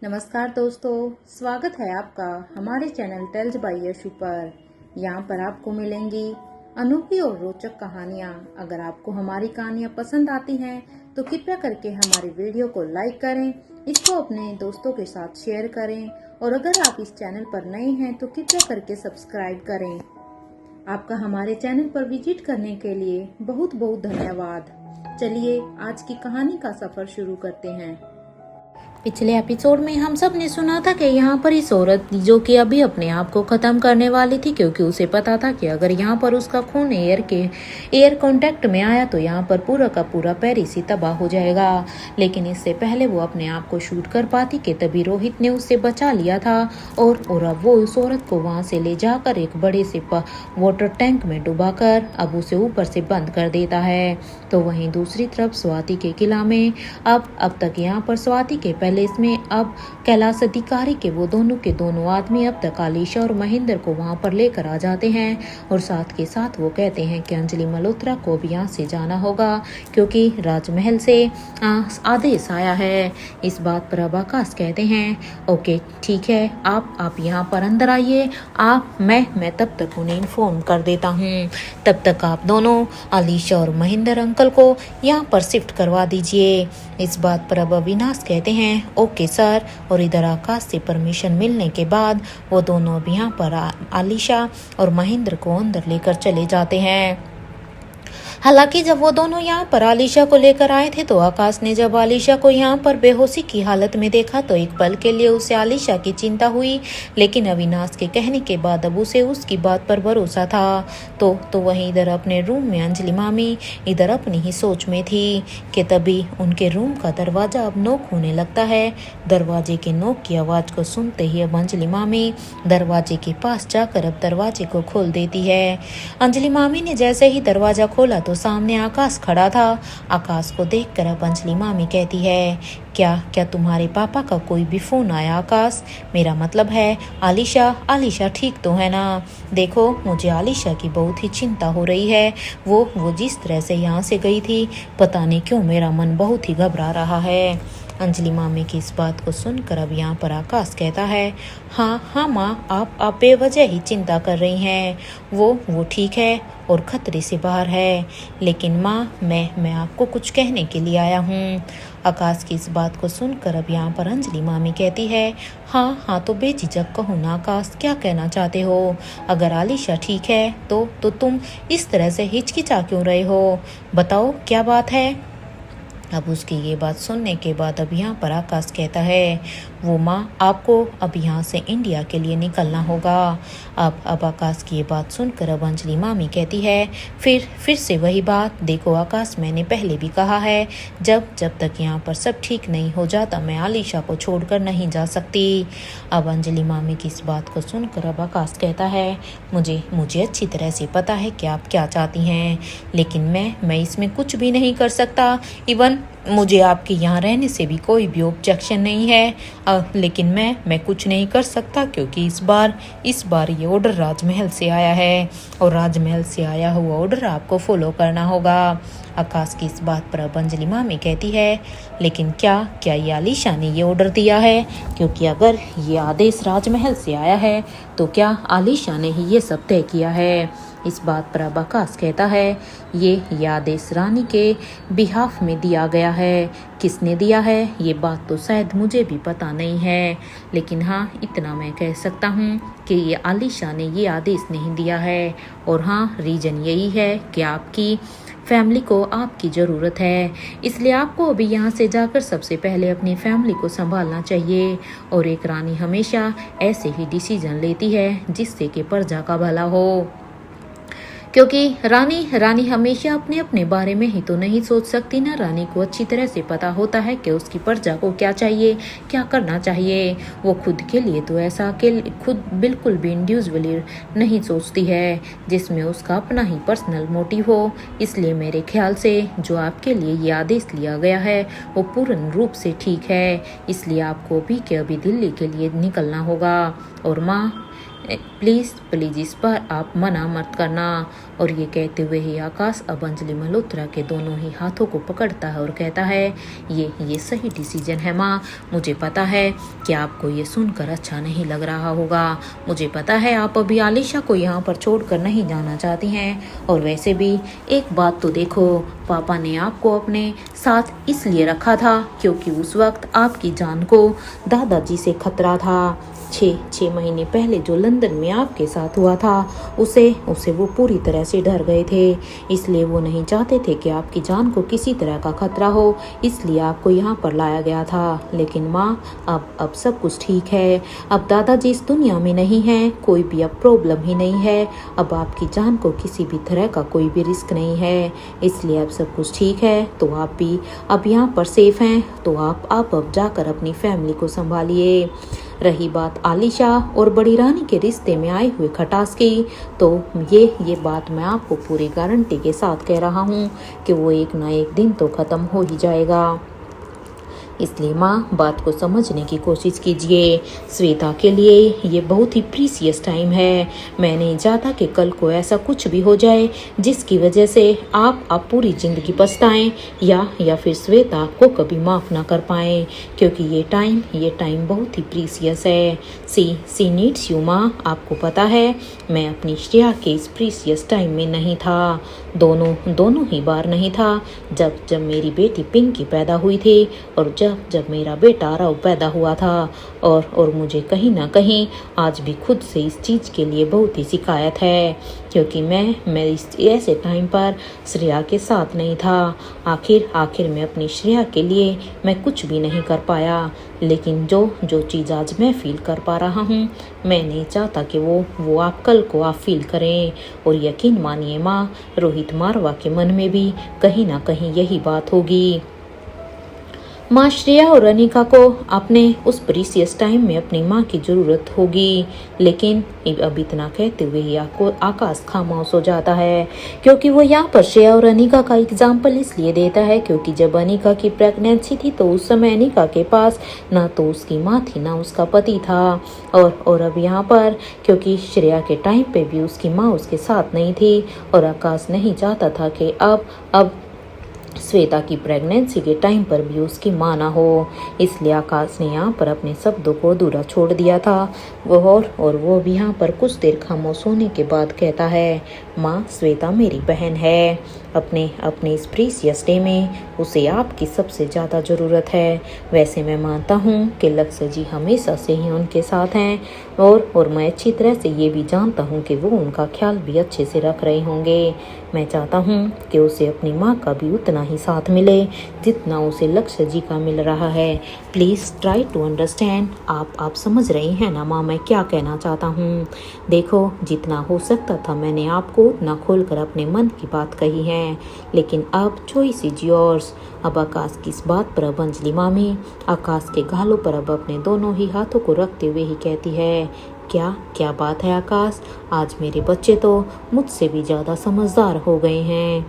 नमस्कार दोस्तों, स्वागत है आपका हमारे चैनल टेल्स बाय यशु पर। यहाँ पर आपको मिलेंगी अनोखी और रोचक कहानियाँ। अगर आपको हमारी कहानियाँ पसंद आती हैं तो कृपया करके हमारी वीडियो को लाइक करें, इसको अपने दोस्तों के साथ शेयर करें और अगर आप इस चैनल पर नए हैं तो कृपया करके सब्सक्राइब करें। आपका हमारे चैनल पर विजिट करने के लिए बहुत बहुत धन्यवाद। चलिए आज की कहानी का सफर शुरू करते हैं। पिछले एपिसोड में हम सब ने सुना था कि यहाँ पर इस औरत जो कि अभी अपने आप को खत्म करने वाली थी, क्योंकि उसे पता था कि अगर यहाँ पर उसका खून एयर कांटेक्ट में आया तो यहाँ पर पूरा का पूरा पेरिस ही तबाह हो जाएगा। लेकिन इससे पहले वो अपने आप को शूट कर पाती कि तभी रोहित ने उससे बचा लिया था और अब वो उस औरत को वहां से ले जाकर एक बड़े से वाटर टैंक में डुबाकर अब उसे ऊपर से बंद कर देता है। तो वहीं दूसरी तरफ स्वाति के किला में अब तक यहाँ पर स्वाति के पैलेस में अब कैलाश अधिकारी के दोनों आदमी अब तक आलिशा और महेंद्र को वहां पर लेकर आ जाते हैं और साथ के साथ वो कहते हैं कि अंजलि मल्होत्रा को भी यहाँ से जाना होगा क्योंकि राजमहल से आदेश आया है। इस बात पर अब आकाश कहते हैं ओके ठीक है, आप यहाँ पर अंदर आइए, मैं तब तक उन्हें इन्फॉर्म कर देता हूँ। तब तक आप दोनों आलिशा और महेंद्र अंकल को यहाँ पर शिफ्ट करवा दीजिए। इस बात पर अब अविनाश कहते हैं ओके सर, और इधर आकाश से परमिशन मिलने के बाद वो दोनों अब यहाँ पर आलिशा और महेंद्र को अंदर लेकर चले जाते हैं। हालांकि जब वो दोनों यहाँ पर आलिशा को लेकर आए थे तो आकाश ने जब आलिशा को यहाँ पर बेहोशी की हालत में देखा तो एक पल के लिए उसे आलिशा की चिंता हुई, लेकिन अविनाश के कहने के बाद अब उसे उसकी बात पर भरोसा था। तो वहीं इधर अपने रूम में अंजलि मामी इधर अपनी ही सोच में थी कि तभी उनके रूम का दरवाजा अब नोक होने लगता है। दरवाजे के नोक की आवाज को सुनते ही अब अंजलि मामी दरवाजे के पास जाकर अब दरवाजे को खोल देती है। अंजलि मामी ने जैसे ही दरवाजा खोला तो सामने आकाश खड़ा था। आकाश को देखकर अब अंजलि मामी कहती है क्या तुम्हारे पापा का कोई भी फोन आया आकाश? मेरा मतलब है आलिशा ठीक तो है ना? देखो मुझे आलिशा की बहुत ही चिंता हो रही है। वो जिस तरह से यहाँ से गई थी, पता नहीं क्यों मेरा मन बहुत ही घबरा रहा है। अंजलि मामी की इस बात को सुनकर अब यहाँ पर आकाश कहता है हाँ माँ, आप बेवजह ही चिंता कर रही हैं। वो ठीक है और खतरे से बाहर है, लेकिन माँ मैं आपको कुछ कहने के लिए आया हूँ। आकाश की इस बात को सुनकर अब यहाँ पर अंजलि मामी कहती है हाँ तो बेझिझक कहो ना आकाश, क्या कहना चाहते हो? अगर आलिशा ठीक है तो तुम इस तरह से हिचकिचा क्यों रहे हो? बताओ क्या बात है? अब उसकी ये बात सुनने के बाद अब यहाँ पर आकाश कहता है वो माँ, आपको अब यहाँ से इंडिया के लिए निकलना होगा। अब आकाश की ये बात सुनकर अब अंजलि मामी कहती है फिर से वही बात। देखो आकाश, मैंने पहले भी कहा है जब तक यहाँ पर सब ठीक नहीं हो जाता मैं आलिशा को छोड़कर नहीं जा सकती। अब अंजलि मामी की इस बात को सुनकर अब आकाश कहता है मुझे अच्छी तरह से पता है कि आप क्या चाहती हैं, लेकिन मैं इसमें कुछ भी नहीं कर सकता। इवन मुझे आपके यहाँ रहने से भी कोई भी ऑब्जेक्शन नहीं है, लेकिन मैं कुछ नहीं कर सकता क्योंकि इस बार ये ऑर्डर राजमहल से आया है और राजमहल से आया हुआ ऑर्डर आपको फॉलो करना होगा। आकाश की इस बात पर अब अंजलि मामी कहती है लेकिन क्या ये आलिशा ने ये ऑर्डर दिया है? क्योंकि अगर ये आदेश राजमहल से आया है तो क्या आलिशा ने ही ये सब तय किया है? इस बात पर अब आकाश कहता है ये आदेश रानी के बिहाफ में दिया गया है। किसने दिया है ये बात तो शायद मुझे भी पता नहीं है, लेकिन हाँ इतना मैं कह सकता हूँ कि ये आलिशा ने ये आदेश नहीं दिया है। और हाँ, रीजन यही है कि आपकी फैमिली को आपकी ज़रूरत है, इसलिए आपको अभी यहाँ से जाकर सबसे पहले अपनी फैमिली को संभालना चाहिए। और एक रानी हमेशा ऐसे ही डिसीजन लेती है जिससे कि प्रजा का भला हो, क्योंकि रानी हमेशा अपने बारे में ही तो नहीं सोच सकती ना। रानी को अच्छी तरह से पता होता है कि उसकी प्रजा को क्या चाहिए, क्या करना चाहिए। वो खुद के लिए तो ऐसा खुद बिल्कुल भी इंडिविजुअली नहीं सोचती है जिसमें उसका अपना ही पर्सनल मोटिव हो। इसलिए मेरे ख्याल से जो आपके लिए ये आदेश लिया गया है वो पूर्ण रूप से ठीक है। इसलिए आपको अभी के अभी दिल्ली के लिए निकलना होगा। और माँ, प्लीज़ प्लीज़ इस पर आप मना मत करना। और ये कहते हुए ही आकाश अब अंजलि मल्होत्रा के दोनों ही हाथों को पकड़ता है और कहता है ये सही डिसीजन है माँ। मुझे पता है कि आपको ये सुनकर अच्छा नहीं लग रहा होगा। मुझे पता है आप अभी आलिशा को यहाँ पर छोड़कर नहीं जाना चाहती हैं। और वैसे भी एक बात तो देखो, पापा ने आपको अपने साथ इसलिए रखा था क्योंकि उस वक्त आपकी जान को दादाजी से खतरा था। 6 महीने पहले जो लंदन में आपके साथ हुआ था उसे वो पूरी तरह से डर गए थे। इसलिए वो नहीं चाहते थे कि आपकी जान को किसी तरह का खतरा हो, इसलिए आपको यहाँ पर लाया गया था। लेकिन माँ अब सब कुछ ठीक है। अब दादाजी इस दुनिया में नहीं है, कोई भी अब प्रॉब्लम ही नहीं है। अब आपकी जान को किसी भी तरह का कोई भी रिस्क नहीं है, इसलिए अब सब कुछ ठीक है। तो आप भी अब यहाँ पर सेफ हैं। तो आप अब जाकर अपनी फैमिली को संभालिए। रही बात आलिशा और बड़ी रानी के रिश्ते में आए हुए खटास की, तो ये बात मैं आपको पूरी गारंटी के साथ कह रहा हूँ कि वो एक ना एक दिन तो ख़त्म हो ही जाएगा। इसलिए माँ बात को समझने की कोशिश कीजिए। श्वेता के लिए ये बहुत ही प्रीसियस टाइम है। मैं नहीं चाहता कि कल को ऐसा कुछ भी हो जाए जिसकी वजह से आप पूरी ज़िंदगी पछताएं या फिर श्वेता को कभी माफ़ ना कर पाएं, क्योंकि ये टाइम बहुत ही प्रीसियस है। सी नीड्स यू माँ। आपको पता है मैं अपनी श्रेया के इस प्रीसियस टाइम में नहीं था, दोनों ही बार नहीं था। जब मेरी बेटी पिंकी पैदा हुई थी और जब मेरा बेटा रव पैदा हुआ था। और मुझे कहीं ना कहीं आज भी खुद से इस चीज़ के लिए बहुत ही शिकायत है, क्योंकि मैं इस ऐसे टाइम पर श्रेया के साथ नहीं था। आखिर में अपनी श्रेया के लिए मैं कुछ भी नहीं कर पाया। लेकिन जो चीज़ आज मैं फील कर पा रहा हूँ, मैं नहीं चाहता कि वो आप कल को आप फील करें। और यकीन मानिए माँ, रोहित मारवा के मन में भी कहीं ना कहीं यही बात होगी। माँ श्रेया और अनिका को अपने उस प्रीसियस टाइम में अपनी माँ की ज़रूरत होगी। लेकिन अब इतना कहते हुए ही आकाश खामोश हो जाता है, क्योंकि वो यहाँ पर श्रेया और अनिका का एग्जाम्पल इसलिए देता है क्योंकि जब अनिका की प्रेगनेंसी थी तो उस समय अनिका के पास ना तो उसकी माँ थी ना उसका पति था। और अब यहाँ पर क्योंकि श्रेया के टाइम पे भी उसकी माँ उसके साथ नहीं थी, और आकाश नहीं चाहता था कि अब श्वेता की प्रेगनेंसी के टाइम पर भी उसकी माँ ना हो। इसलिए आकाश ने यहाँ पर अपने शब्दों को अधूरा छोड़ दिया था। और वो भी यहाँ पर कुछ देर खामोश होने के बाद कहता है, माँ श्वेता मेरी बहन है। अपने इस प्रीसियस डे में उसे आपकी सबसे ज़्यादा ज़रूरत है। वैसे मैं मानता हूँ कि लक्ष्य जी हमेशा से ही उनके साथ हैं, और मैं अच्छी तरह से ये भी जानता हूँ कि वो उनका ख्याल भी अच्छे से रख रहे होंगे। मैं चाहता हूँ कि उसे अपनी माँ का भी उतना ही साथ मिले जितना उसे लक्ष्य जी का मिल रहा है। Please try to understand. आप समझ रही हैं ना माँ मैं क्या कहना चाहता हूँ। देखो जितना हो सकता था मैंने आपको उतना खोलकर अपने मन की बात कही है, लेकिन अब चॉइस इज योर्स। अब आकाश की इस बात पर अब अंजलि मामी आकाश के गालों पर अब अपने दोनों ही हाथों को रखते हुए ही कहती है, क्या बात है आकाश, आज मेरे बच्चे तो मुझसे भी ज़्यादा समझदार हो गए हैं।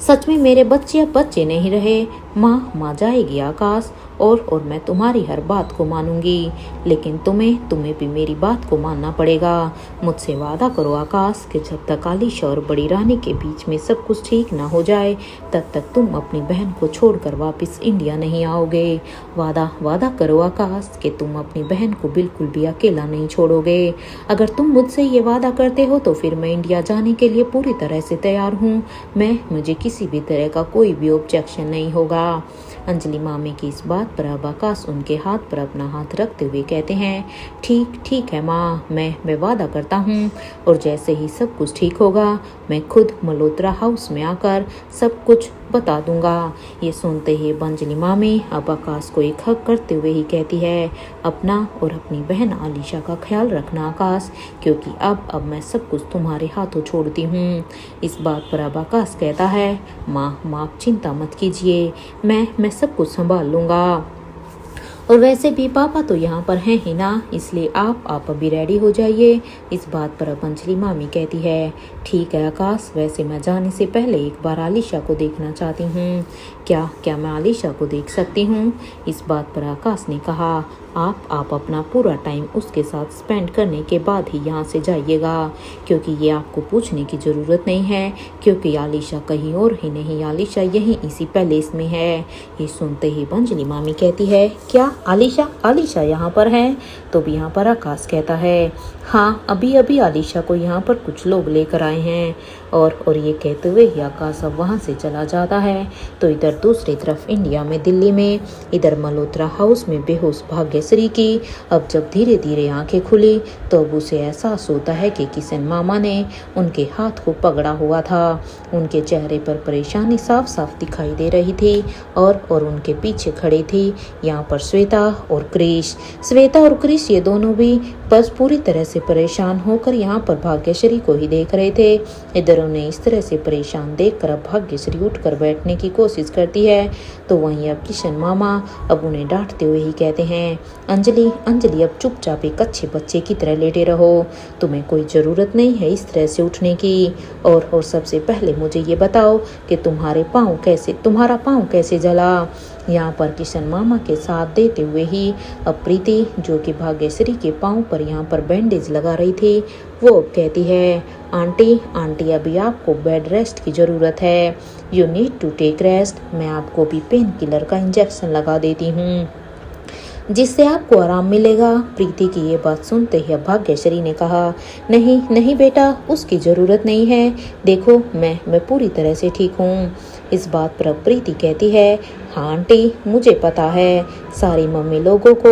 सच में मेरे बच्चे अब बच्चे नहीं रहे। माँ जाएगी आकाश, और मैं तुम्हारी हर बात को मानूंगी, लेकिन तुम्हें भी मेरी बात को मानना पड़ेगा। मुझसे वादा करो आकाश कि जब तक आलिशा और बड़ी रानी के बीच में सब कुछ ठीक ना हो जाए तब तक तुम अपनी बहन को छोड़कर वापस इंडिया नहीं आओगे। वादा करो आकाश कि तुम अपनी बहन को बिल्कुल भी अकेला नहीं छोड़ोगे। अगर तुम मुझसे ये वादा करते हो तो फिर मैं इंडिया जाने के लिए पूरी तरह से तैयार हूँ। मुझे किसी भी तरह का कोई भी ऑब्जेक्शन नहीं होगा। अंजलि मामी की इस बात पर अब आकाश उनके हाथ पर अपना हाथ रखते हुए कहते हैं, ठीक है माँ, मैं वादा करता हूँ, और जैसे ही सब कुछ ठीक होगा मैं खुद मल्होत्रा हाउस में आकर सब कुछ बता दूंगा। ये सुनते ही अंजलि मामी अब आकाश को एक हक करते हुए ही कहती है, अपना और अपनी बहन आलिशा का ख्याल रखना आकाश, क्योंकि अब मैं सब कुछ तुम्हारे हाथों छोड़ती हूँ। इस बात पर अब आकाश कहता है, माँ आप चिंता मत कीजिए, मैं सब कुछ संभाल लूँगा। और वैसे भी पापा तो यहाँ पर हैं ही ना, इसलिए आप अभी रेडी हो जाइए। इस बात पर अब अंजलि मामी कहती है, ठीक है आकाश, वैसे मैं जाने से पहले एक बार आलिशा को देखना चाहती हूँ। क्या मैं आलिशा को देख सकती हूँ? इस बात पर आकाश ने कहा, आप अपना पूरा टाइम उसके साथ स्पेंड करने के बाद ही यहाँ से जाइएगा, क्योंकि ये आपको पूछने की ज़रूरत नहीं है, क्योंकि आलिशा कहीं और ही नहीं, आलिशा यहीं इसी पैलेस में है। ये सुनते ही अंजलि मामी कहती है, क्या आलिशा यहाँ पर है? तो भी यहाँ पर आकाश कहता है, हाँ अभी आलिशा को यहाँ पर कुछ लोग लेकर आए हैं। और ये कहते हुए ही आकाश अब वहाँ से चला जाता है। तो इधर दूसरी तरफ इंडिया में, दिल्ली में, इधर मल्होत्रा हाउस में बेहोश भाग्यश्री की अब जब धीरे धीरे आंखें खुली तो अब उसे एहसास होता है कि किशन मामा ने उनके हाथ को पकड़ा हुआ था। उनके चेहरे पर परेशानी साफ साफ दिखाई दे रही थी और उनके पीछे खड़ी थी यहाँ पर श्वेता और क्रिश ये दोनों भी बस पूरी तरह से परेशान होकर यहाँ पर भाग्यश्री को ही देख रहे थे। इधर उन्हें इस तरह से परेशान देखकर अब भाग्यश्री उठकर बैठने की कोशिश करती है, तो वहीं अब किशन मामा अब उन्हें डांटते हुए ही कहते हैं, अंजलि अब चुपचाप एक अच्छे बच्चे की तरह लेटे रहो, तुम्हें कोई ज़रूरत नहीं है इस तरह से उठने की। और सबसे पहले मुझे ये बताओ कि तुम्हारा पाँव कैसे जला? यहाँ पर किशन मामा के साथ देते हुए ही अब प्रीति, जो कि भाग्यश्री के पाँव पर यहाँ पर बैंडेज लगा रही थी, वो अब कहती है, आंटी अभी आपको बेड रेस्ट की ज़रूरत है, you need to take rest. मैं आपको भी पेन किलर का इंजेक्शन लगा देती हूँ जिससे आपको आराम मिलेगा। प्रीति की ये बात सुनते ही भाग्यश्री ने कहा, नहीं बेटा, उसकी ज़रूरत नहीं है, देखो मैं पूरी तरह से ठीक हूँ। इस बात पर प्रीति कहती है, हाँ आंटी, मुझे पता है, सारी मम्मी लोगों को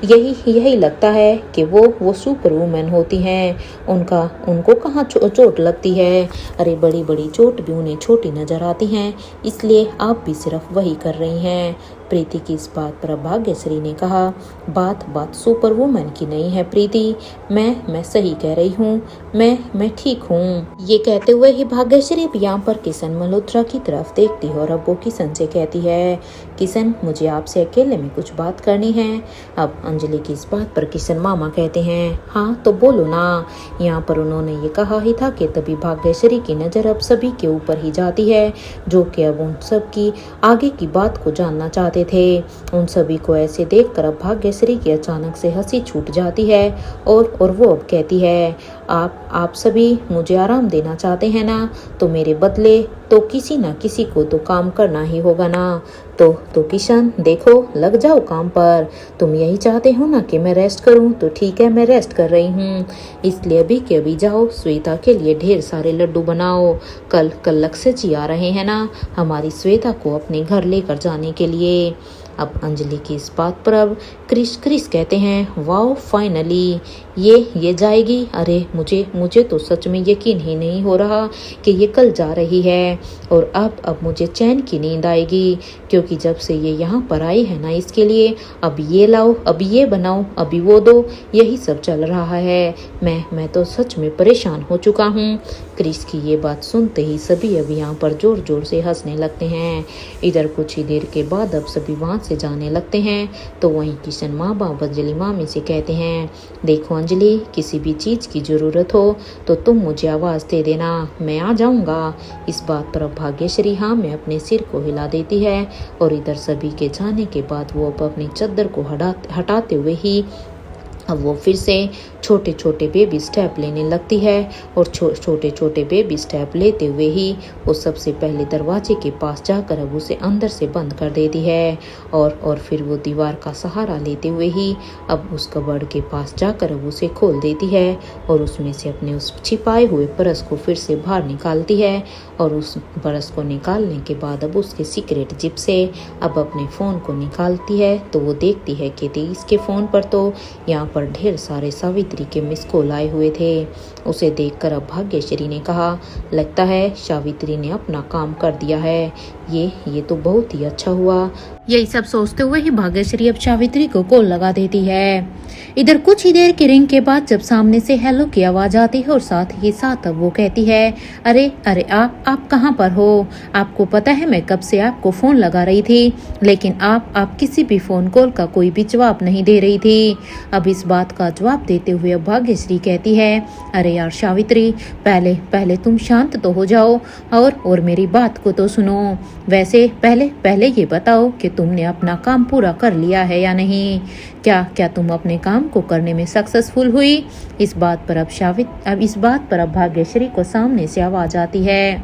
यही लगता है कि वो सुपर वुमेन होती हैं, उनको कहाँ चोट लगती है। अरे बड़ी बड़ी चोट भी उन्हें छोटी नजर आती हैं, इसलिए आप भी सिर्फ वही कर रही हैं। प्रीति की इस बात पर भाग्यश्री ने कहा, बात सुपर वुमेन की नहीं है प्रीति, मैं सही कह रही हूँ, मैं ठीक हूँ। ये कहते हुए ही भाग्यश्री भी यहाँ पर किशन मल्होत्रा की तरफ देखती है और अब वो किशन से कहती है, किशन, मुझे आपसे अकेले में कुछ बात करनी है। अब अंजलि की इस बात पर किशन मामा कहते हैं, हाँ तो बोलो ना। यहाँ पर उन्होंने ये कहा ही था कि तभी भाग्यश्री की नज़र अब सभी के ऊपर ही जाती है, जो कि अब उन सब की आगे की बात को जानना चाहते थे। उन सभी को ऐसे देखकर अब भाग्यश्री की अचानक से हंसी छूट जाती है और वो अब कहती है, आप सभी मुझे आराम देना चाहते हैं ना, तो मेरे बदले तो किसी ना किसी को तो काम करना ही होगा ना। तो किशन, देखो, लग जाओ काम पर। तुम यही चाहते हो ना कि मैं रेस्ट करूं, तो ठीक है, मैं रेस्ट कर रही हूं। इसलिए अभी के अभी जाओ, श्वेता के लिए ढेर सारे लड्डू बनाओ। कल लक्ष्य जी आ रहे हैं ना हमारी श्वेता को अपने घर लेकर जाने के लिए। अब अंजलि की इस बात पर अब क्रिस कहते हैं, वाओ, फाइनली ये जाएगी। अरे मुझे तो सच में यकीन ही नहीं हो रहा कि ये कल जा रही है, और अब मुझे चैन की नींद आएगी, क्योंकि जब से ये यहाँ पर आई है ना, इसके लिए अब ये लाओ, अब ये बनाओ, अभी वो दो, यही सब चल रहा है। मैं तो सच में परेशान हो चुका हूँ। क्रिस की ये बात सुनते ही सभी अब यहाँ पर जोर जोर से हंसने लगते हैं। इधर कुछ ही देर के बाद अब सभी वहाँ से जाने लगते हैं, तो वहीं किशन माँ बाप अंजलि मामी से कहते हैं, देखो अंजलि, किसी भी चीज़ की ज़रूरत हो तो तुम मुझे आवाज़ दे देना, मैं आ जाऊँगा। इस बात पर अब भाग्यश्री हाँ में अपने सिर को हिला देती है, और इधर सभी के जाने के बाद वो अब अपनी चद्दर को हटाते हुए ही अब वो फिर से छोटे छोटे बेबी स्टेप लेने लगती है, और छोटे छोटे बेबी स्टेप लेते हुए ही वो सबसे पहले दरवाजे के पास जाकर अब उसे अंदर से बंद कर देती है, और फिर वो दीवार का सहारा लेते हुए ही अब उस कबर्ड के पास जाकर अब उसे खोल देती है, और उसमें से अपने उस छिपाए हुए पर्स को फिर से बाहर निकालती है, और उस पर्स को निकालने के बाद अब उसके सीक्रेट जिप से अब अपने फ़ोन को निकालती है, तो वो देखती है कि इसके फ़ोन पर तो यहाँ पर ढेर सारे सावित्री के मिस कॉल आए हुए थे। उसे देखकर अब भाग्यश्री ने कहा, लगता है सावित्री ने अपना काम कर दिया है, ये तो बहुत ही अच्छा हुआ। यही सब सोचते हुए ही भाग्यश्री अब सावित्री को कॉल लगा देती है। इधर कुछ ही देर की रिंग के बाद जब सामने से हेलो की आवाज आती है और साथ ही साथ अब वो कहती है, अरे अरे आप कहाँ पर हो? आपको पता है मैं कब से आपको फोन लगा रही थी, लेकिन आप किसी भी फोन कॉल का कोई भी जवाब नहीं दे रही थी। अब इस बात का जवाब देते हुए अब भाग्यश्री कहती है, अरे यार सावित्री, पहले तुम शांत तो हो जाओ और मेरी बात को तो सुनो। वैसे पहले ये बताओ कि तुमने अपना काम पूरा कर लिया है या नहीं? क्या तुम अपने काम को करने में सक्सेसफुल हुई? इस बात पर अब भाग्यश्री को सामने से आवाज आती है,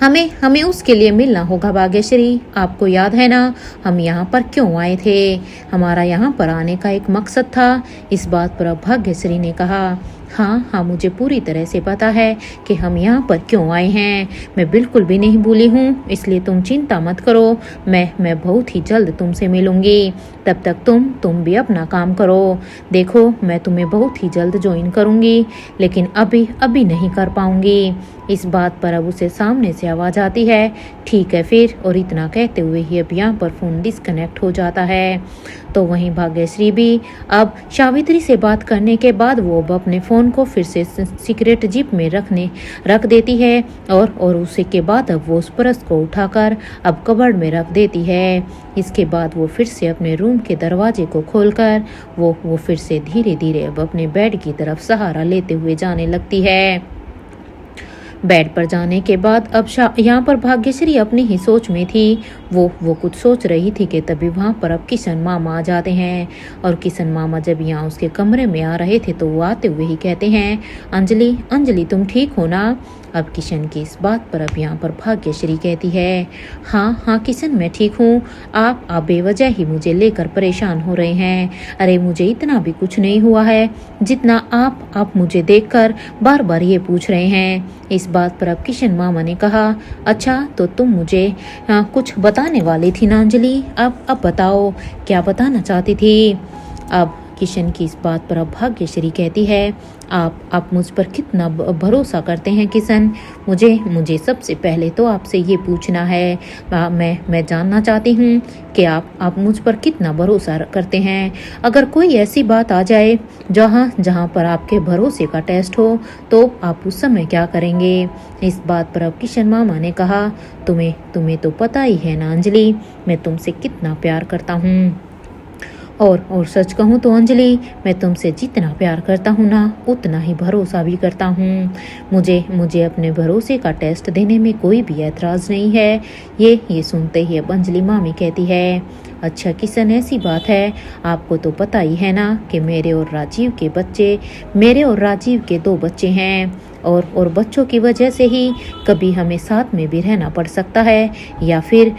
हमें उसके लिए मिलना होगा भाग्यश्री। आपको याद है ना हम यहाँ पर क्यों आए थे? हमारा यहाँ पर आने का एक मकसद था। इस बात पर अब भाग्यश्री ने कहा, हाँ मुझे पूरी तरह से पता है कि हम यहाँ पर क्यों आए हैं। मैं बिल्कुल भी नहीं भूली हूँ, इसलिए तुम चिंता मत करो। मैं बहुत ही जल्द तुमसे मिलूंगी। तब तक तुम भी अपना काम करो। देखो मैं तुम्हें बहुत ही जल्द ज्वाइन करूंगी, लेकिन अभी नहीं कर पाऊंगी। इस बात पर अब उसे सामने से आवाज आती है, ठीक है फिर। और इतना कहते हुए ही अब यहाँ पर फोन डिस्कनेक्ट हो जाता है। तो वहीं भाग्यश्री भी अब सावित्री से बात करने के बाद वो अब अपने फ़ोन को फिर से सीक्रेट जिप में रख देती है और उसी के बाद अब वो उस पर्स को उठाकर अब कबर्ड में रख देती है। इसके बाद वो फिर से अपने रूम के दरवाजे को खोलकर वो फिर से धीरे धीरे अब अपने बेड की तरफ सहारा लेते हुए जाने लगती है। बेड पर जाने के बाद अब यहाँ पर भाग्यश्री अपनी ही सोच में थी। वो कुछ सोच रही थी कि तभी वहाँ पर अब किशन मामा आ जाते हैं। और किशन मामा जब यहाँ उसके कमरे में आ रहे थे तो वो आते हुए ही कहते हैं, अंजलि तुम ठीक हो ना? अब किशन की इस बात पर अब यहाँ पर भाग्यश्री कहती है, हाँ किशन मैं ठीक हूँ। आप बेवजह ही मुझे लेकर परेशान हो रहे हैं। अरे मुझे इतना भी कुछ नहीं हुआ है जितना आप मुझे देखकर बार बार ये पूछ रहे हैं। इस बात पर अब किशन मामा ने कहा, अच्छा तो तुम मुझे कुछ बताने वाली थी ना अंजलि? अब बताओ क्या बताना चाहती थी? अब किशन की इस बात पर अब भाग्यश्री कहती है, आप मुझ पर कितना भरोसा करते हैं किशन। मुझे सबसे पहले तो आपसे ये पूछना है, मैं जानना चाहती हूँ कि आप मुझ पर कितना भरोसा करते हैं। अगर कोई ऐसी बात आ जाए जहाँ पर आपके भरोसे का टेस्ट हो तो आप उस समय क्या करेंगे? इस बात पर अब किशन मामा ने कहा, तुम्हें तो पता ही है ना अंजलि, मैं तुमसे कितना प्यार करता हूँ। और सच कहूँ तो अंजलि, मैं तुमसे जितना प्यार करता हूँ ना उतना ही भरोसा भी करता हूँ। मुझे अपने भरोसे का टेस्ट देने में कोई भी ऐतराज़ नहीं है। ये सुनते ही अब अंजलि मामी कहती है, अच्छा किशन ऐसी बात है। आपको तो पता ही है ना कि मेरे और राजीव के 2 बच्चे हैं और बच्चों की वजह से ही कभी हमें साथ में भी रहना पड़ सकता है या फिर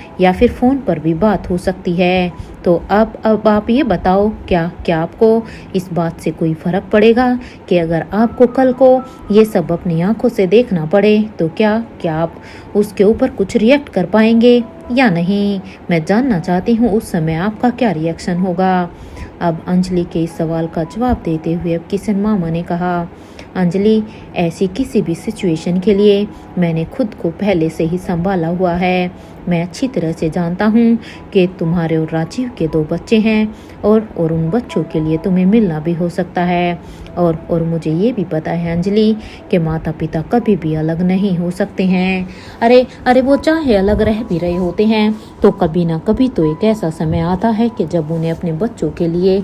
फ़ोन पर भी बात हो सकती है। तो अब आप ये बताओ, क्या आपको इस बात से कोई फ़र्क पड़ेगा कि अगर आपको कल को ये सब अपनी आंखों से देखना पड़े तो क्या आप उसके ऊपर कुछ रिएक्ट कर पाएंगे या नहीं? मैं जानना चाहती हूँ उस समय आपका क्या रिएक्शन होगा। अब अंजलि के इस सवाल का जवाब देते हुए अब किशन मामा ने कहा, अंजलि ऐसी किसी भी सिचुएशन के लिए मैंने खुद को पहले से ही संभाला हुआ है। मैं अच्छी तरह से जानता हूँ कि तुम्हारे और राजीव के 2 बच्चे हैं और उन बच्चों के लिए तुम्हें मिलना भी हो सकता है। और मुझे ये भी पता है अंजलि कि माता पिता कभी भी अलग नहीं हो सकते हैं। अरे वो चाहे अलग रह भी रहे होते हैं तो कभी ना कभी तो एक ऐसा समय आता है कि जब उन्हें अपने बच्चों के लिए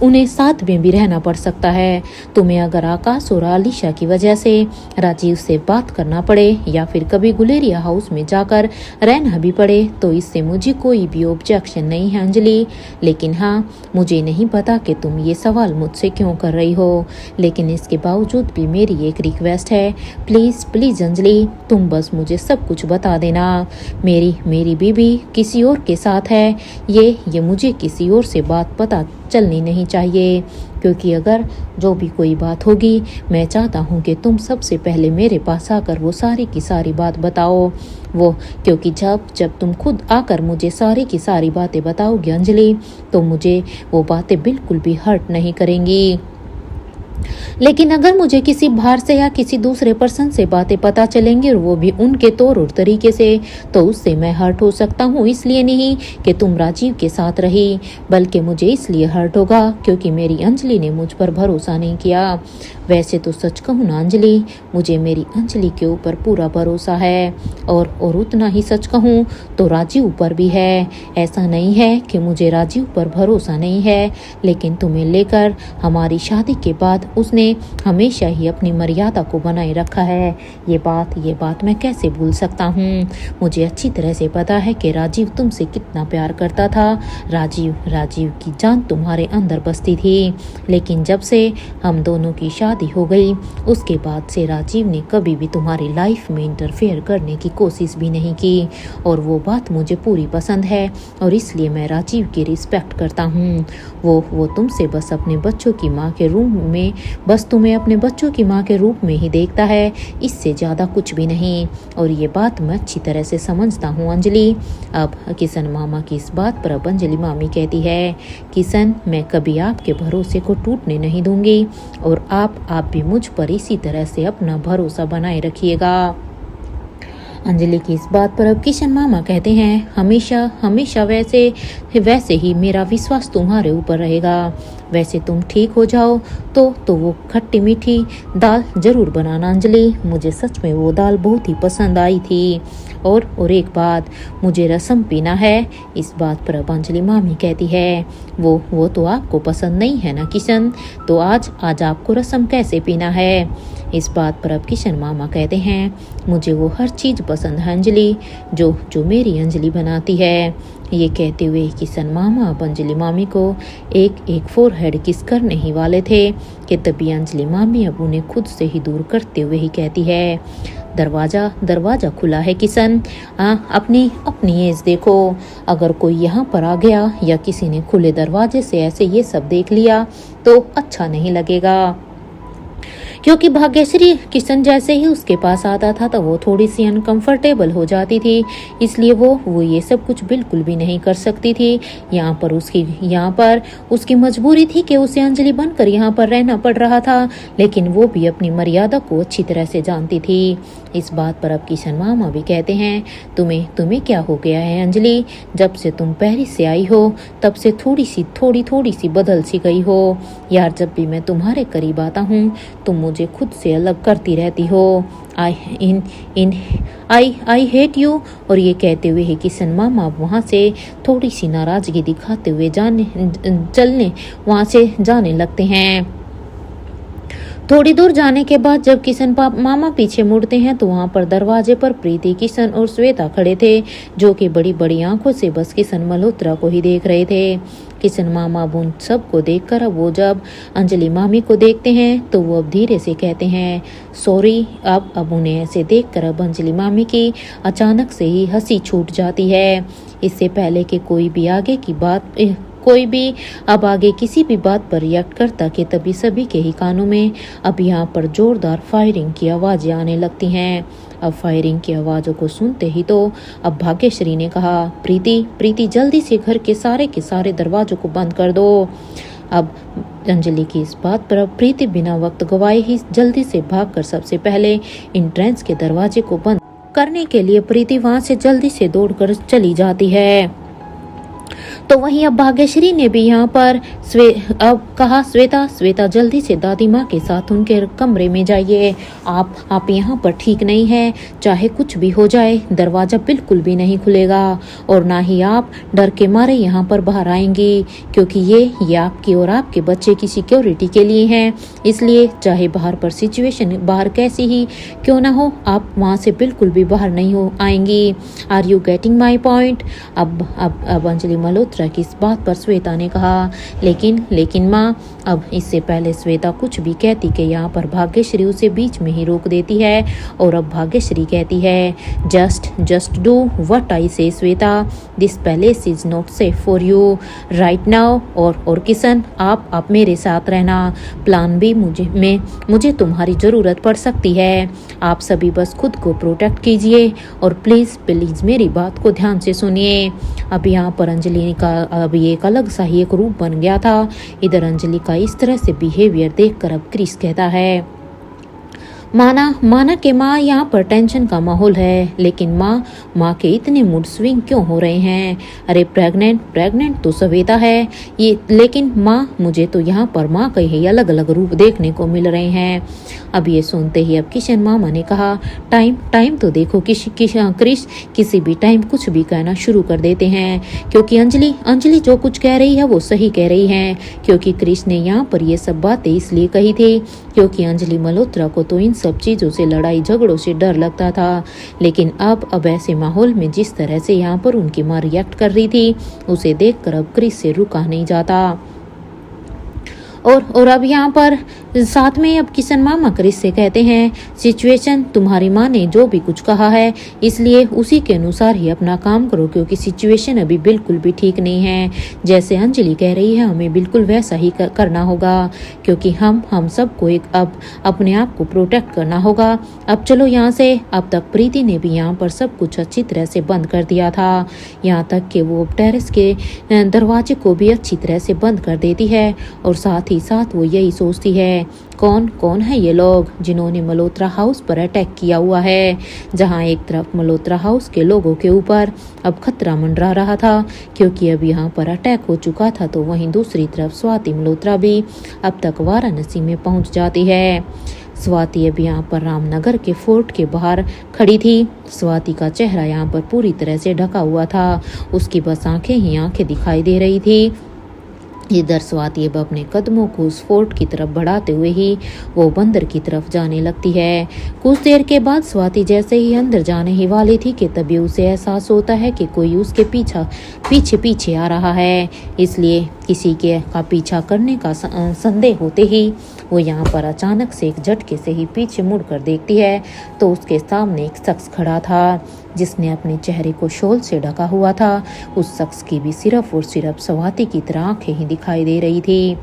उन्हें साथ में भी रहना पड़ सकता है। तुम्हें अगर आकाश और आलिशा की वजह से राजीव से बात करना पड़े या फिर कभी गुलेरिया हाउस में जाकर रहना भी पड़े तो इससे मुझे कोई भी ऑब्जेक्शन नहीं है अंजलि। लेकिन हाँ, मुझे नहीं पता कि तुम ये सवाल मुझसे क्यों कर रही हो, लेकिन इसके बावजूद भी मेरी एक रिक्वेस्ट है, प्लीज़ अंजलि तुम बस मुझे सब कुछ बता देना। मेरी बीबी किसी और के साथ है, ये मुझे किसी और से बात पता चलनी नहीं चाहिए, क्योंकि अगर जो भी कोई बात होगी मैं चाहता हूँ कि तुम सबसे पहले मेरे पास आकर वो सारी की सारी बात बताओ। क्योंकि जब तुम खुद आकर मुझे सारी की सारी बातें बताओगी अंजलि तो मुझे वो बातें बिल्कुल भी हर्ट नहीं करेंगी। लेकिन अगर मुझे किसी बाहर से या किसी दूसरे पर्सन से बातें पता चलेंगी और वो भी उनके तौर और तरीके से, तो उससे मैं हर्ट हो सकता हूँ। इसलिए नहीं कि तुम राजीव के साथ रही, बल्कि मुझे इसलिए हर्ट होगा क्योंकि मेरी अंजलि ने मुझ पर भरोसा नहीं किया। वैसे तो सच कहूँ ना अंजलि, मुझे मेरी अंजलि के ऊपर पूरा भरोसा है, और उतना ही सच कहूँ तो राजीव पर भी है। ऐसा नहीं है कि मुझे राजीव पर भरोसा नहीं है, लेकिन तुम्हें लेकर हमारी शादी के बाद उसने हमेशा ही अपनी मर्यादा को बनाए रखा है। ये बात मैं कैसे भूल सकता हूँ। मुझे अच्छी तरह से पता है कि राजीव तुमसे कितना प्यार करता था। राजीव की जान तुम्हारे अंदर बसती थी, लेकिन जब से हम दोनों की शादी हो गई उसके बाद से राजीव ने कभी भी तुम्हारी लाइफ में इंटरफेयर करने की कोशिश भी नहीं की, और वो बात मुझे पूरी पसंद है और इसलिए मैं राजीव की रिस्पेक्ट करता हूँ। वो तुमसे बस अपने बच्चों की माँ के रूप में तुम्हें अपने बच्चों की माँ के रूप में ही देखता है, इससे ज़्यादा कुछ भी नहीं। और ये बात मैं अच्छी तरह से समझता हूँ अंजलि। अब किशन मामा की इस बात पर अब अंजलि मामी कहती है, किशन मैं कभी आपके भरोसे को टूटने नहीं दूंगी, और आप भी मुझ पर इसी तरह से अपना भरोसा बनाए रखिएगा। अंजलि की इस बात पर अब किशन मामा कहते हैं, हमेशा वैसे ही मेरा विश्वास तुम्हारे ऊपर रहेगा। वैसे तुम ठीक हो जाओ तो वो खट्टी मीठी दाल जरूर बनाना अंजलि। मुझे सच में वो दाल बहुत ही पसंद आई थी। और एक बात, मुझे रसम पीना है। इस बात पर अब अंजलि मामी कहती है, वो तो आपको पसंद नहीं है ना किशन, तो आज आपको रसम कैसे पीना है। इस बात पर अब किशन मामा कहते हैं, मुझे वो हर चीज़ पसंद है अंजलि जो मेरी अंजलि बनाती है। ये कहते हुए किशन मामा अब अंजलि मामी को एक फोरहेड किस करने ही वाले थे कि तभी अंजलि मामी अब उन्हें खुद से ही दूर करते हुए ही कहती है, दरवाजा खुला है किशन, अपनी एज देखो। अगर कोई यहाँ पर आ गया या किसी ने खुले दरवाजे से ऐसे ये सब देख लिया तो अच्छा नहीं लगेगा। क्योंकि भाग्यश्री किशन जैसे ही उसके पास आता था तो वो थोड़ी सी अनकंफर्टेबल हो जाती थी, इसलिए वो ये सब कुछ बिल्कुल भी नहीं कर सकती थी। यहाँ पर उसकी मजबूरी थी कि उसे अंजलि बनकर यहाँ पर रहना पड़ रहा था, लेकिन वो भी अपनी मर्यादा को अच्छी तरह से जानती थी। इस बात पर अब किशन मामा भी कहते हैं, तुम्हें क्या हो गया है अंजलि, जब से तुम पेरिस से आई हो तब से थोड़ी सी बदल सी गई हो यार। जब भी मैं तुम्हारे करीब आता हूँ तुम मुझे खुद से अलग करती रहती हो। I hate you. और ये कहते हुए ही किशन मामा वहाँ से थोड़ी सी नाराजगी दिखाते हुए वहाँ से जाने लगते हैं। थोड़ी दूर जाने के बाद जब किशन मामा पीछे मुड़ते हैं तो वहाँ पर दरवाजे पर प्रीति, किशन और श्वेता खड़े थे, जो कि बड़ी बड़ी आंखों से बस किशन मल्होत्रा को ही देख रहे थे। किशन मामा उन सबको देखकर अब वो जब अंजलि मामी को देखते हैं तो वो अब धीरे से कहते हैं सॉरी। अब उन्हें ऐसे देखकर अब अंजलि मामी की अचानक से ही हंसी छूट जाती है। इससे पहले कि कोई भी अब आगे किसी भी बात पर रिएक्ट करता कि तभी सभी के ही कानों में अब यहाँ पर जोरदार फायरिंग की आवाज़ें आने लगती हैं। अब फायरिंग की आवाज़ों को सुनते ही तो अब भाग्यश्री ने कहा, प्रीति जल्दी से घर के सारे दरवाजों को बंद कर दो। अब अंजलि की इस बात पर अब प्रीति बिना वक्त गवाए ही जल्दी से भागकर सबसे पहले एंट्रेंस के दरवाजे को बंद करने के लिए प्रीति वहां से जल्दी से दौड़कर चली जाती है। तो वहीं अब भाग्यश्री ने भी यहाँ पर अब कहा, श्वेता जल्दी से दादी माँ के साथ उनके कमरे में जाइए। आप यहाँ पर ठीक नहीं है, चाहे कुछ भी हो जाए दरवाजा बिल्कुल भी नहीं खुलेगा और ना ही आप डर के मारे यहाँ पर बाहर आएंगी, क्योंकि ये आपकी और आपके बच्चे की सिक्योरिटी के लिए हैं। इसलिए चाहे सिचुएशन बाहर कैसी ही क्यों ना हो, आप वहाँ से बिल्कुल भी बाहर नहीं आएंगी। Are you getting my point. अब अंजलि मल्होत्रा की इस बात पर श्वेता ने कहा, लेकिन माँ। अब इससे पहले श्वेता कुछ भी कहती कि यहाँ पर भाग्यश्री उसे बीच में ही रोक देती है और अब भाग्यश्री कहती है, जस्ट डू व्हाट आई से Shweta, this palace is not safe for you right now. और किशन आप मेरे साथ रहना, प्लान बी मुझे तुम्हारी ज़रूरत पड़ सकती है। आप सभी बस खुद को प्रोटेक्ट कीजिए और प्लीज़ मेरी बात को ध्यान से सुनिए। अब यहाँ पर अंजलि उसका अब ये एक अलग सा ही एक रूप बन गया था। इधर अंजलि का इस तरह से बिहेवियर देखकर अब क्रिस कहता है, माना कि माँ यहाँ पर टेंशन का माहौल है, लेकिन माँ के इतने मूड स्विंग क्यों हो रहे हैं? अरे प्रेग्नेंट तो सवेता है ये, लेकिन माँ मुझे तो यहाँ पर माँ के ही अलग अलग रूप देखने को मिल रहे हैं। अब ये सुनते ही अब किशन मामा ने कहा, टाइम तो देखो क्रिश, किसी भी टाइम कुछ भी कहना शुरू कर देते हैं, क्योंकि अंजलि जो कुछ कह रही है वो सही कह रही है। क्योंकि क्रिश ने यहाँ पर ये सब बातें इसलिए कही थी क्योंकि अंजलि मल्होत्रा को तो इन सब चीज़ों से, लड़ाई झगड़ों से डर लगता था। लेकिन अब ऐसे माहौल में जिस तरह से यहाँ पर उनकी माँ रिएक्ट कर रही थी, उसे देखकर अब क्रिस से रुका नहीं जाता। और अब यहाँ पर साथ में अब किशन मामा क्रिस से कहते हैं, सिचुएशन तुम्हारी माँ ने जो भी कुछ कहा है, इसलिए उसी के अनुसार ही अपना काम करो, क्योंकि सिचुएशन अभी बिल्कुल भी ठीक नहीं है। जैसे अंजलि कह रही है हमें बिल्कुल वैसा ही करना होगा, क्योंकि हम सबको एक अब अपने आप को प्रोटेक्ट करना होगा। अब चलो यहाँ से। अब तक प्रीति ने भी यहाँ पर सब कुछ अच्छी तरह से बंद कर दिया था, यहाँ तक कि वो टेरेस के दरवाजे को भी अच्छी तरह से बंद कर देती है। और साथ ही साथ वो यही सोचती है, कौन है ये लोग जिन्होंने मल्होत्रा हाउस पर अटैक किया हुआ है। जहां एक तरफ मल्होत्रा हाउस के लोगों के ऊपर अब खतरा मंडरा रहा था, क्योंकि अब यहाँ पर अटैक हो चुका था, तो वहीं दूसरी तरफ स्वाति मल्होत्रा भी अब तक वाराणसी में पहुंच जाती है। स्वाति अब यहाँ पर रामनगर के फोर्ट के बाहर खड़ी थी। स्वाति का चेहरा यहाँ पर पूरी तरह से ढका हुआ था, उसकी बस आंखें ही आंखें दिखाई दे रही थी। इधर स्वाति अब अपने कदमों को उस फोर्ट की तरफ बढ़ाते हुए ही वो बंदर की तरफ जाने लगती है। कुछ देर के बाद स्वाति जैसे ही अंदर जाने ही वाली थी कि तभी उसे एहसास होता है कि कोई उसके पीछे आ रहा है। इसलिए किसी के का पीछा करने का संदेह होते ही वो यहाँ पर अचानक से एक झटके से ही पीछे मुड़कर देखती है, तो उसके सामने एक शख्स खड़ा था जिसने अपने चेहरे को शॉल से ढका हुआ था। उस शख्स की भी सिर्फ और सिर्फ स्वाति की तरह आंखें ही दिखाई दे रही थी।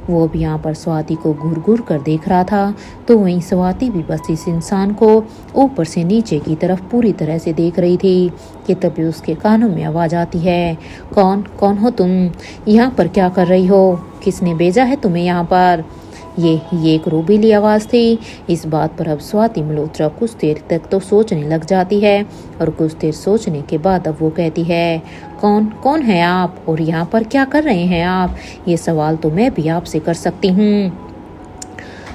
वो भी यहाँ पर स्वाति को घूर घूर कर देख रहा था, तो वहीं स्वाति भी बस इस इंसान को ऊपर से नीचे की तरफ पूरी तरह से देख रही थी कि तभी उसके कानों में आवाज आती है, कौन हो तुम? यहाँ पर क्या कर रही हो? किसने भेजा है तुम्हें यहाँ पर? ये एक रूबीली आवाज़ थी। इस बात पर अब स्वाति मल्होत्रा कुछ देर तक तो सोचने लग जाती है, और कुछ देर सोचने के बाद अब वो कहती है, कौन है आप और यहाँ पर क्या कर रहे हैं आप? ये सवाल तो मैं भी आपसे कर सकती हूँ।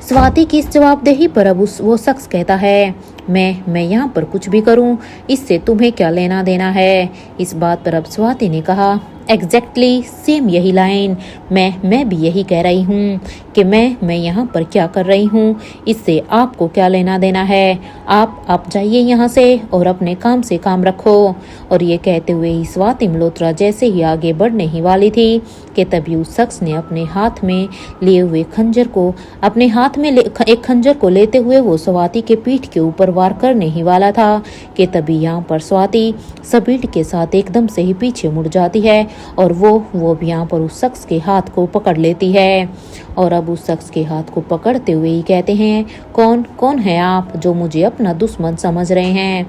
स्वाति की इस जवाबदेही पर अब वो शख्स कहता है, मैं यहाँ पर कुछ भी करूँ, इससे तुम्हें क्या लेना देना है? इस बात पर अब स्वाति ने कहा, एग्जैक्टली सेम यही लाइन, मैं भी यही कह रही हूँ कि मैं यहाँ पर क्या कर रही हूँ, इससे आपको क्या लेना देना है? आप जाइए यहाँ से और अपने काम से काम रखो। और ये कहते हुए ही स्वाति मल्होत्रा जैसे ही आगे बढ़ने ही वाली थी कि तभी उस शख्स ने अपने हाथ में लिए हुए खंजर को एक खंजर को लेते हुए वो स्वाति के पीठ के ऊपर वार करने ही वाला था कि तभी यहाँ पर स्वाति स्पीड के साथ एकदम से ही पीछे मुड़ जाती है, और वो भी यहाँ पर उस शख्स के हाथ को पकड़ लेती है। और अब उस शख्स के हाथ को पकड़ते हुए ही कहते हैं, कौन है आप जो मुझे अपना दुश्मन समझ रहे हैं?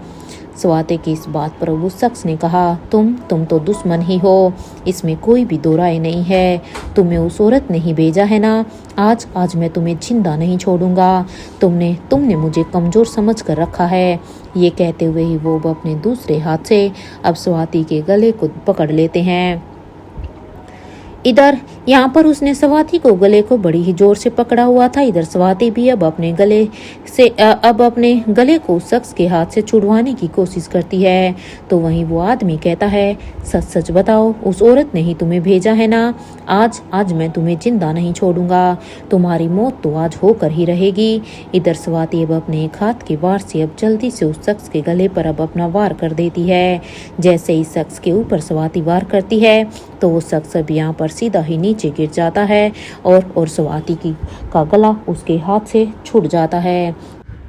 स्वाति की इस बात पर उस शख्स ने कहा, तुम तो दुश्मन ही हो, इसमें कोई भी दो राय नहीं है। तुम्हें उस औरत ने ही भेजा है ना? आज मैं तुम्हें जिंदा नहीं छोड़ूंगा। तुमने मुझे कमजोर समझ कर रखा है। ये कहते हुए ही वो अपने दूसरे हाथ से अब स्वाति के गले को पकड़ लेते हैं। इधर यहाँ पर उसने स्वाति को गले को बड़ी ही जोर से पकड़ा हुआ था। इधर स्वाति भी अब अपने गले को उस शख्स के हाथ से छुड़वाने की कोशिश करती है, तो वहीं वो आदमी कहता है, सच बताओ, उस औरत ने ही तुम्हें भेजा है ना? आज मैं तुम्हें जिंदा नहीं छोड़ूंगा, तुम्हारी मौत तो आज होकर ही रहेगी। इधर स्वाति अब अपने एक हाथ के वार से अब जल्दी से उस शख्स के गले पर अब अपना वार कर देती है। जैसे ही शख्स के ऊपर स्वाति वार करती है, तो वो शख्स अब यहाँ पर सीधा ही नीचे गिर जाता है, और स्वाति का गला उसके हाथ से छूट जाता है।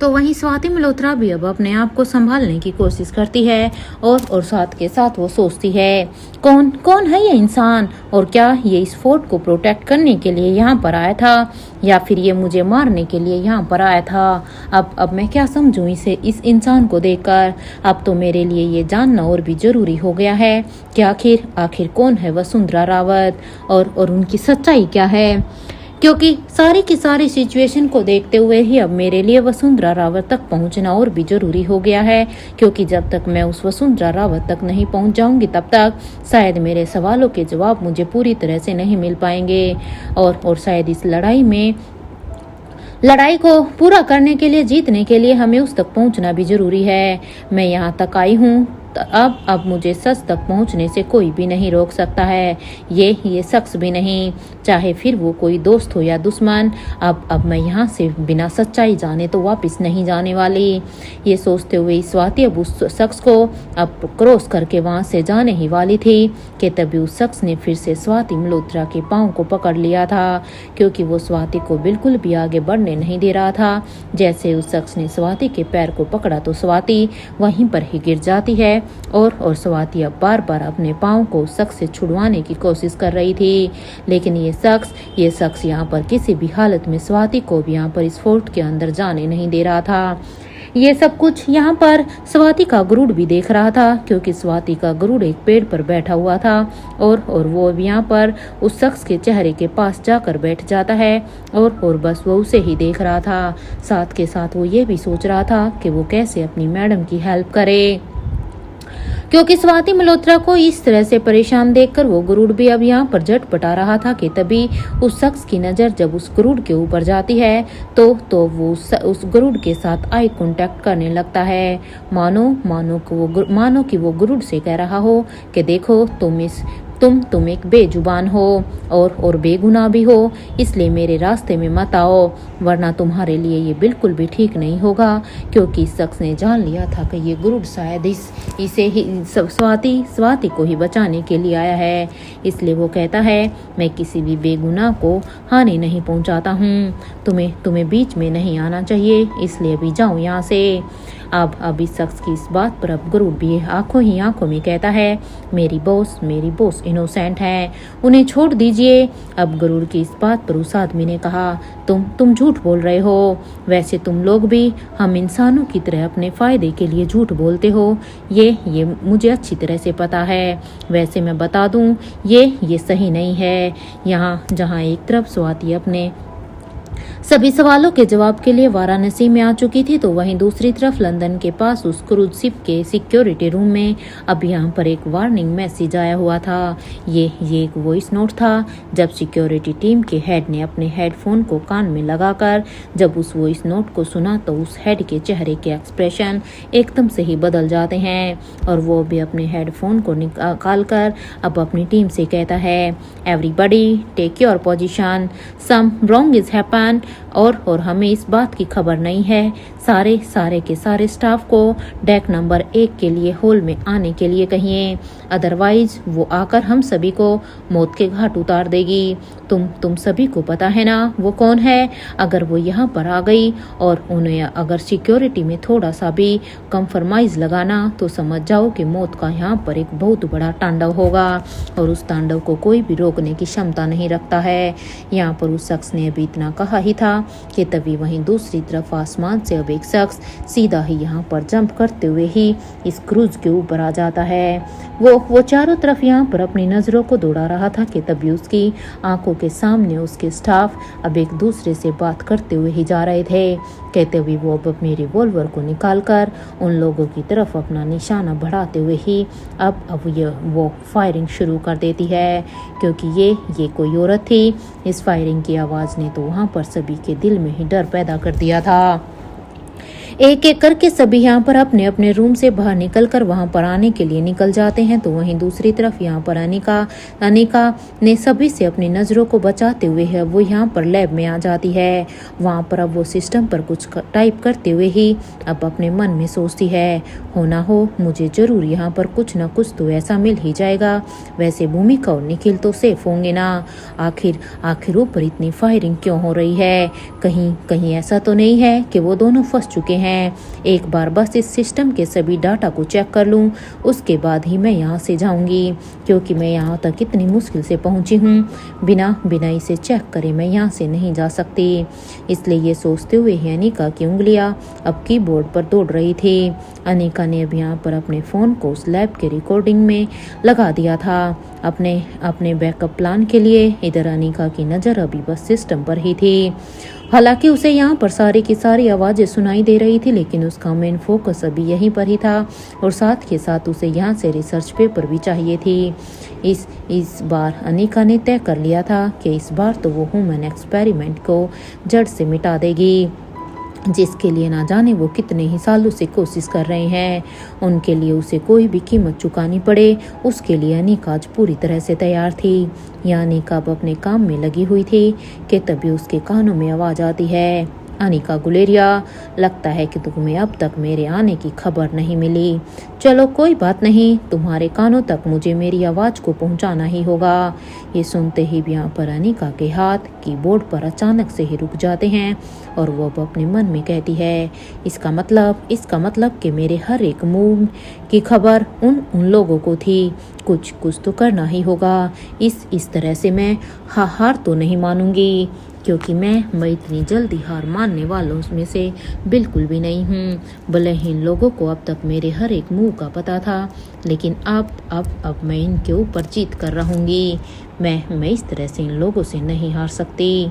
तो वहीं स्वाति मल्होत्रा भी अब अपने आप को संभालने की कोशिश करती है और साथ के साथ वो सोचती है कौन कौन है ये इंसान, और क्या ये इस फोर्ट को प्रोटेक्ट करने के लिए यहाँ पर आया था या फिर ये मुझे मारने के लिए यहाँ पर आया था। अब मैं क्या समझूं इस इंसान को देखकर। अब तो मेरे लिए ये जानना और भी जरूरी हो गया है कि आखिर कौन है वसुंधरा रावत और उनकी सच्चाई क्या है, क्योंकि सारी की सारी सिचुएशन को देखते हुए ही अब मेरे लिए वसुंधरा रावत तक पहुंचना और भी जरूरी हो गया है। क्योंकि जब तक मैं उस वसुंधरा रावत तक नहीं पहुंच जाऊंगी तब तक शायद मेरे सवालों के जवाब मुझे पूरी तरह से नहीं मिल पाएंगे और शायद इस लड़ाई को पूरा करने के लिए, जीतने के लिए हमें उस तक पहुंचना भी जरूरी है। मैं यहाँ तक आई हूँ तो अब मुझे सच तक पहुंचने से कोई भी नहीं रोक सकता है, ये शख्स भी नहीं, चाहे फिर वो कोई दोस्त हो या दुश्मन। अब मैं यहाँ से बिना सच्चाई जाने तो वापस नहीं जाने वाली। ये सोचते हुए स्वाति अब उस शख्स को अब क्रॉस करके वहाँ से जाने ही वाली थी कि तभी उस शख्स ने फिर से स्वाति मल्होत्रा के पाँव को पकड़ लिया था, क्योंकि वो स्वाति को बिल्कुल भी आगे बढ़ने नहीं दे रहा था। जैसे उस शख्स ने स्वाति के पैर को पकड़ा तो स्वाति वहीं पर ही गिर जाती है और स्वाति अब बार बार अपने पाँव को उस शख्स से छुड़वाने की कोशिश कर रही थी। लेकिन ये शख्स यहाँ पर किसी भी हालत में स्वाति को भी यहाँ पर इस फोर्ट के अंदर जाने नहीं दे रहा था। ये सब कुछ यहाँ पर स्वाति का गरुड़ भी देख रहा था, क्योंकि स्वाति का गरुड़ एक पेड़ पर बैठा हुआ था और वो भी यहाँ पर उस शख्स के चेहरे के पास जाकर बैठ जाता है और बस वो उसे ही देख रहा था। साथ के साथ वो ये भी सोच रहा था कि वो कैसे अपनी मैडम की हेल्प करे, क्योंकि स्वाति मल्होत्रा को इस तरह से परेशान देखकर वो गरुड़ भी अब यहाँ पर झटपटा रहा था कि तभी उस शख्स की नज़र जब उस गरुड़ के ऊपर जाती है तो वो उस गरुड़ के साथ आई कांटेक्ट करने लगता है, मानो कि वो गरुड़ से कह रहा हो कि देखो तुम एक बेजुबान हो और बेगुनाह भी हो, इसलिए मेरे रास्ते में मत आओ, वरना तुम्हारे लिए ये बिल्कुल भी ठीक नहीं होगा। क्योंकि इस शख्स ने जान लिया था कि ये गरुड़ शायद इसे ही स्वाति को ही बचाने के लिए आया है। इसलिए वो कहता है मैं किसी भी बेगुनाह को हानि नहीं पहुंचाता हूँ, तुम्हें बीच में नहीं आना चाहिए, इसलिए अभी जाओ यहाँ से। अब इस शख्स की इस बात पर अब गरुड़ भी आंखों में कहता है मेरी बॉस इनोसेंट है, उन्हें छोड़ दीजिए। अब गरुड़ की इस बात पर उस आदमी ने कहा तुम झूठ बोल रहे हो, वैसे तुम लोग भी हम इंसानों की तरह अपने फायदे के लिए झूठ बोलते हो, ये मुझे अच्छी तरह से पता है। वैसे मैं बता दूं ये सही नहीं है। यहाँ जहाँ एक तरफ स्वाति अपने सभी सवालों के जवाब के लिए वाराणसी में आ चुकी थी, तो वहीं दूसरी तरफ लंदन के पास उस क्रूज शिप के सिक्योरिटी रूम में अब यहाँ पर एक वार्निंग मैसेज आया हुआ था। ये एक वॉइस नोट था। जब सिक्योरिटी टीम के हेड ने अपने हेडफोन को कान में लगाकर जब उस वॉइस नोट को सुना तो उस हेड के चेहरे के एक्सप्रेशन एकदम से ही बदल जाते हैं और वो भी अपने हेडफोन को निकाल कर अब अपनी टीम से कहता है everybody take your position, some wrong is happen, और हमें इस बात की खबर नहीं है। सारे के सारे स्टाफ को डेक नंबर 1 के लिए हॉल में आने के लिए कहिए, अदरवाइज वो आकर हम सभी को मौत के घाट उतार देगी। तुम सभी को पता है ना वो कौन है। अगर वो यहाँ पर आ गई और उन्हें अगर सिक्योरिटी में थोड़ा सा भी कंप्रोमाइज लगाना तो समझ जाओ कि मौत का यहाँ पर एक बहुत बड़ा तांडव होगा और उस तांडव को कोई भी रोकने की क्षमता नहीं रखता है। यहाँ पर उस शख्स ने अभी इतना कहा ही था कि तभी वहीं दूसरी तरफ आसमान से अब एक शख्स सीधा ही यहाँ पर जंप करते हुए ही इस क्रूज के ऊपर आ जाता है। वो चारों तरफ यहाँ पर अपनी नजरों को दौड़ा रहा था कि तभी उसकी आंखों के सामने उसके स्टाफ अब एक दूसरे से बात करते हुए ही जा रहे थे। कहते हुए वो अब अपने रिवॉल्वर को निकालकर उन लोगों की तरफ अपना निशाना बढ़ाते हुए ही अब वो फायरिंग शुरू कर देती है, क्योंकि ये कोई औरत थी। इस फायरिंग की आवाज़ ने तो वहाँ पर सभी के दिल में ही डर पैदा कर दिया था। एक एक करके सभी यहाँ पर अपने अपने रूम से बाहर निकलकर वहाँ पर आने के लिए निकल जाते हैं। तो वहीं दूसरी तरफ यहाँ पर अनिका ने सभी से अपनी नज़रों को बचाते हुए है वो यहाँ पर लैब में आ जाती है। वहाँ पर अब वो सिस्टम पर कुछ टाइप करते हुए ही अब अपने मन में सोचती है, हो ना हो मुझे ज़रूर यहाँ पर कुछ ना कुछ तो ऐसा मिल ही जाएगा। वैसे भूमिका और निखिल तो सेफ होंगे ना, आखिर ऊपर इतनी फायरिंग क्यों हो रही है? कहीं ऐसा तो नहीं है कि वो दोनों फंस चुके हैं। एक बार बस इस सिस्टम के सभी डाटा को चेक कर लूं, उसके बाद ही मैं यहाँ से जाऊंगी, क्योंकि मैं यहाँ तक इतनी मुश्किल से पहुंची हूँ। बिना इसे चेक करे मैं यहाँ से नहीं जा सकती। इसलिए ये सोचते हुए ही अनिका की उंगलियां अब कीबोर्ड पर दौड़ रही थी। अनिका ने अब यहाँ पर अपने फ़ोन को उस लैब के रिकॉर्डिंग में लगा दिया था अपने बैकअप प्लान के लिए। इधर अनिका की नज़र अभी बस सिस्टम पर ही थी। हालांकि उसे यहाँ पर सारी की सारी आवाज़ें सुनाई दे रही थी, लेकिन उसका मेन फोकस अभी यहीं पर ही था और साथ के साथ उसे यहाँ से रिसर्च पेपर भी चाहिए थी। इस बार अनिका ने तय कर लिया था कि इस बार तो वो ह्यूमन एक्सपेरिमेंट को जड़ से मिटा देगी, जिसके लिए ना जाने वो कितने ही सालों से कोशिश कर रहे हैं। उनके लिए उसे कोई भी कीमत चुकानी पड़े, उसके लिए अनिका आज पूरी तरह से तैयार थी। या अनिका अब अपने काम में लगी हुई थी कि तभी उसके कानों में आवाज़ आती है, अनिका गुलेरिया, लगता है कि तुम्हें अब तक मेरे आने की खबर नहीं मिली। चलो कोई बात नहीं, तुम्हारे कानों तक मुझे मेरी आवाज़ को पहुंचाना ही होगा। ये सुनते ही यहाँ पर अनिका के हाथ कीबोर्ड पर अचानक से ही रुक जाते हैं और वो अब अपने मन में कहती है, इसका मतलब कि मेरे हर एक मूव की खबर उन लोगों को थी। कुछ तो करना ही होगा। इस तरह से मैं हार तो नहीं मानूंगी, क्योंकि मैं इतनी जल्दी हार मानने वालों में से बिल्कुल भी नहीं हूँ। भले ही इन लोगों को अब तक मेरे हर एक मुंह का पता था, लेकिन अब मैं इनके ऊपर जीत कर रहूँगी। मैं इस तरह से इन लोगों से नहीं हार सकती।